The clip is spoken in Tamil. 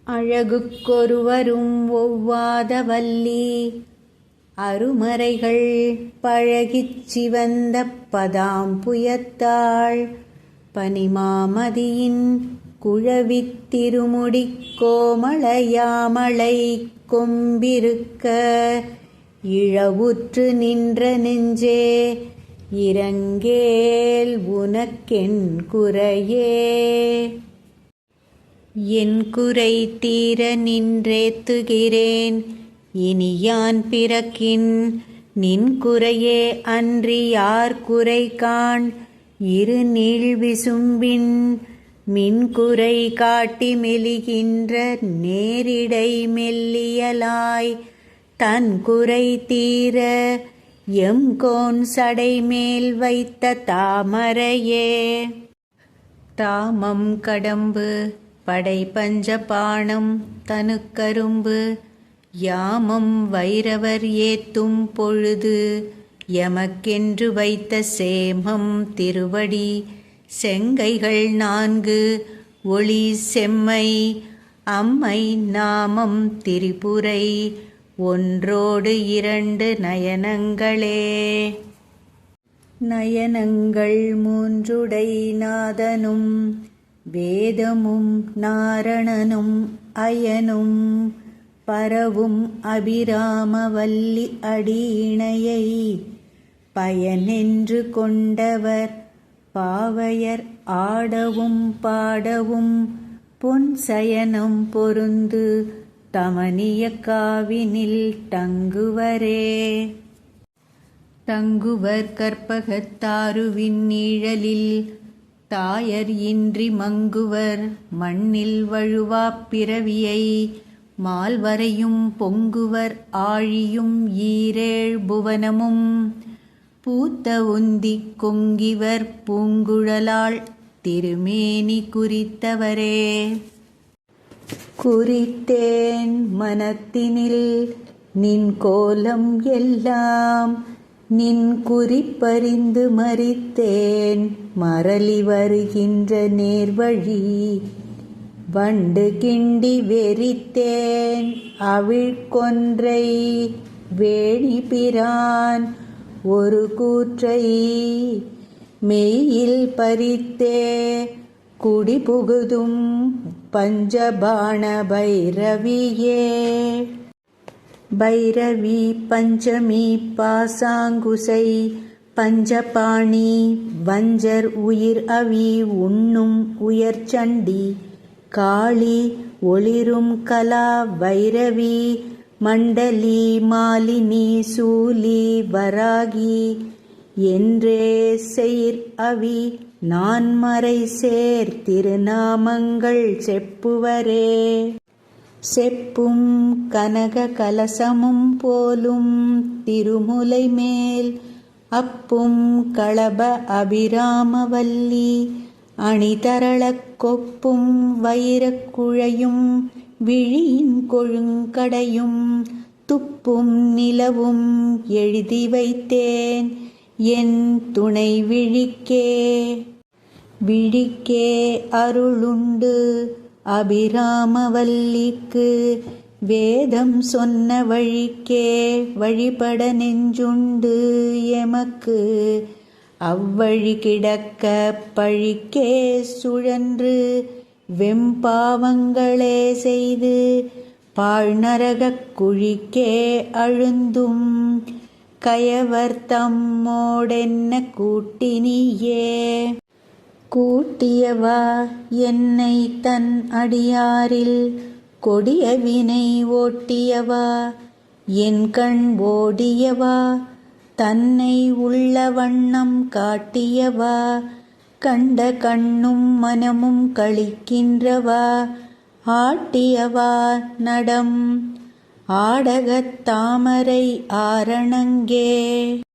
அழகுக்கொருவரும் ஒவ்வாத வல்லி அருமறைகள் பழகிச் சிவந்த பதாம்புயத்தாள் பனிமாமதியின் குழவித் திருமுடிக் கோமளயாமளை கொம்பிருக்க இழவுற்று நின்ற நெஞ்சே இரங்கேல் உனக்கென் குறையே. என் குறை தீர நின்றேத்துகிறேன் இனி யான் பிறக்கின் நின் குறையே அன்றி யார் குறை காண் இரு நீள் விசும்பின் மின்குறை காட்டி மெலிகின்ற நேரிடை மெல்லியலாய் தன் குறை தீர எம்கோன் சடைமேல் வைத்த தாமரையே. தாமம் கடம்பு படை பஞ்சபாணம் தனுக்கரும்பு யாமம் வைரவர் ஏத்தும் பொழுது எமக்கென்று வைத்த சேமம் திருவடி செங்கைகள் 4 ஒளி செம்மை அம்மை நாமம் திரிபுரை ஒன்றோடு 2 நயனங்களே. நயனங்கள் 3 நாதனும் வேதமும் நாரணனும் அயனும் பரவும் அபிராமவல்லி அடியிணையை பயனென்று கொண்டவர் பாவையர் ஆடவும் பாடவும் பொன் சயனம் பொருந்து தமனிய காவினில் தங்குவரே. தங்குவர் கற்பகத்தாருவின் நிழலில் தாயர் இன்றி மங்குவர் மண்ணில் வழுவாப் பிறவியை மால்வரையும் பொங்குவர் ஆழியும் 7 புவனமும் பூத்த உந்திக் கொங்கிவர் பூங்குழலாள் திருமேனி குறித்தவரே. குறித்தேன் மனத்தினில் நின் கோலம் எல்லாம் நின் குறிப்பறிந்து மறித்தேன் மரளி வருகின்ற நேர்வழி வண்டு கிண்டி வெறித்தேன் அவிழ்கொன்றை வேணிபிரான் ஒரு கூற்றை மெய்யில் பறித்தே குடிபுகுதும் பஞ்சபாண பைரவியே. பைரவி பஞ்சமி பாசாங்குசை பஞ்சபாணி வஞ்சர் உயிர் அவி உண்ணும் உயர்ச்சண்டி காளி ஒளிரும் கலா வைரவி மண்டலி மாலினி சூலி வராகி என்றே செயிர் அவி நான்மறை சேர் திருநாமங்கள் செப்புவரே. செப்பும் கனக கலசமும் போலும் திருமுலை மேல் அப்பும் களப அபிராமவல்லி அணிதரளக் கொப்பும் வைரக் குழையும் விழியின் கொழுங்கடையும் துப்பும் நிலவும் எழுதி வைத்தேன் என் துணை விழிக்கே. விழிக்கே அருளுண்டு அபிராமவல்லிக்கு வேதம் சொன்ன வழிக்கே வழிபட நெஞ்சுண்டு எமக்கு அவ்வழி கிடக்க பழிக்கே சுழன்று வெம்பாவங்களே செய்து பாழ்நரகக் குழிக்கே அழுந்தும் கயவர் தம்மோடென்ன கூட்டினியே. கூட்டியவா என்னை தன் அடியாரில் கொடிய வினை ஓட்டியவா என் கண் ஓடியவா தன்னை உள்ள வண்ணம் காட்டியவா கண்ட கண்ணும் மனமும் களிக்கின்றவா ஆட்டியவா நடம் ஆடகத் தாமரை ஆரணங்கே.